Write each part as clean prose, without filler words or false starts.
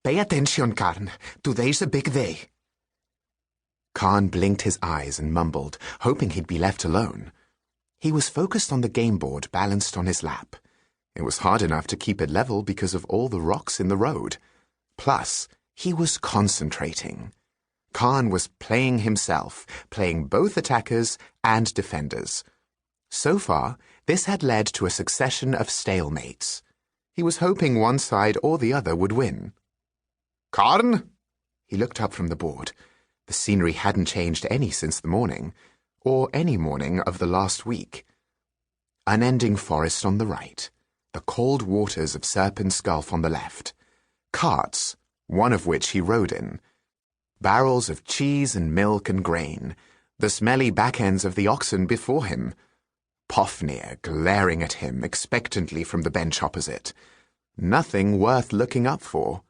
Pay attention, Karn. Today's a big day. Karn blinked his eyes and mumbled, hoping he'd be left alone. He was focused on the game board balanced on his lap. It was hard enough to keep it level because of all the rocks in the road. Plus, he was concentrating. Karn was playing himself, playing both attackers and defenders. So far, this had led to a succession of stalemates. He was hoping one side or the other would win. Karn? He looked up from the board. The scenery hadn't changed any since the morning, or any morning of the last week. Unending forest on the right, the cold waters of Serpent's Gulf on the left, carts, one of which he rode in, barrels of cheese and milk and grain, the smelly back ends of the oxen before him, Fafnir glaring at him expectantly from the bench opposite. Nothing worth looking up for.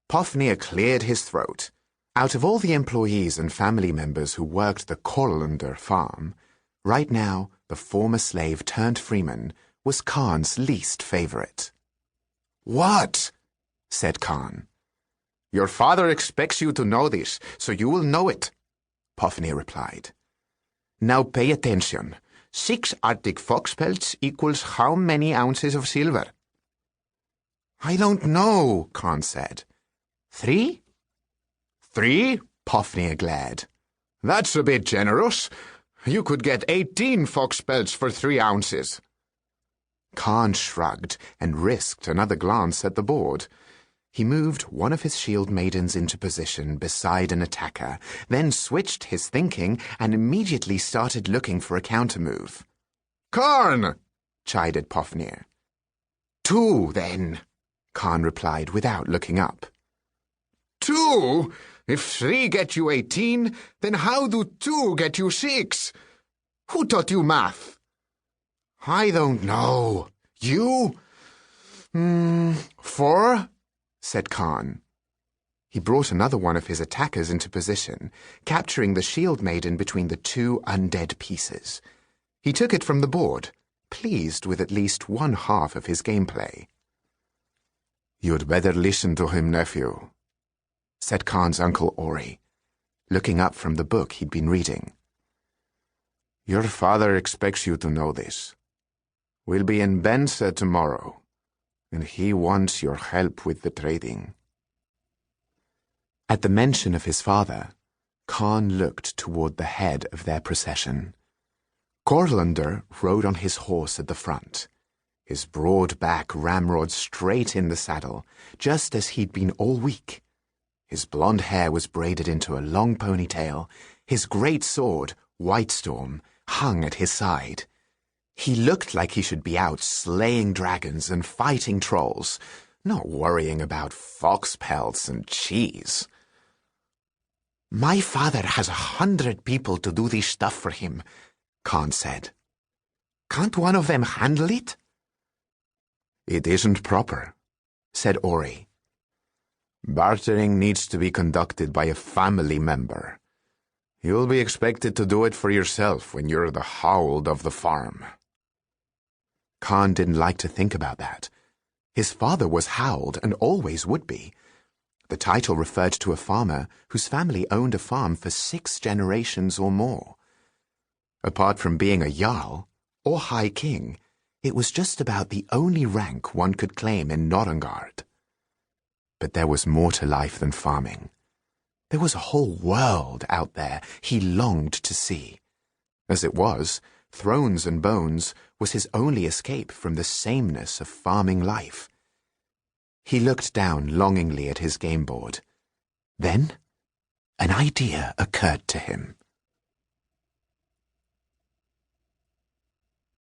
Fafnir cleared his throat. Out of all the employees and family members who worked the Korlander farm, right now the former slave turned freeman was Karn's least favorite. "What?" said Karn. "Your father expects you to know this, so you will know it," Fafnir replied. "Now pay attention. 6 Arctic fox pelts equals how many ounces of silver?" "I don't know," Karn said. 3? 3? Fafnir glared. "That's a bit generous. You could get 18 fox pelts for 3 ounces. Karn shrugged and risked another glance at the board. He moved one of his shield maidens into position beside an attacker, then switched his thinking and immediately started looking for a countermove. "Karn!" chided Fafnir. 2, then, Karn replied without looking up. 2? If 3 get you 18, then how do 2 get you 6? Who taught you math? "I don't know. You?" 4, said Karn. He brought another one of his attackers into position, capturing the shield maiden between the 2 undead pieces. He took it from the board, pleased with at least one half of his gameplay. "You'd better listen to him, nephew," said Karn's uncle Ori, looking up from the book he'd been reading. "Your father expects you to know this. We'll be in Bensa tomorrow, and he wants your help with the trading." At the mention of his father, Karn looked toward the head of their procession. Korlander rode on his horse at the front, his broad back ramrod straight in the saddle, just as he'd been all week. His blonde hair was braided into a long ponytail. His great sword, Whitestorm, hung at his side. He looked like he should be out slaying dragons and fighting trolls, not worrying about fox pelts and cheese. "My father has 100 people to do this stuff for him," Karn said. "Can't one of them handle it?" "It isn't proper," said Ori. "Bartering needs to be conducted by a family member. You'll be expected to do it for yourself when you're the howled of the farm." Karn didn't like to think about that. His father was howled and always would be. The title referred to a farmer whose family owned a farm for 6 generations or more. Apart from being a jarl, or high king, it was just about the only rank one could claim in Norrøngard. But there was more to life than farming. There was a whole world out there he longed to see. As it was, Thrones and Bones was his only escape from the sameness of farming life. He looked down longingly at his game board. Then, an idea occurred to him.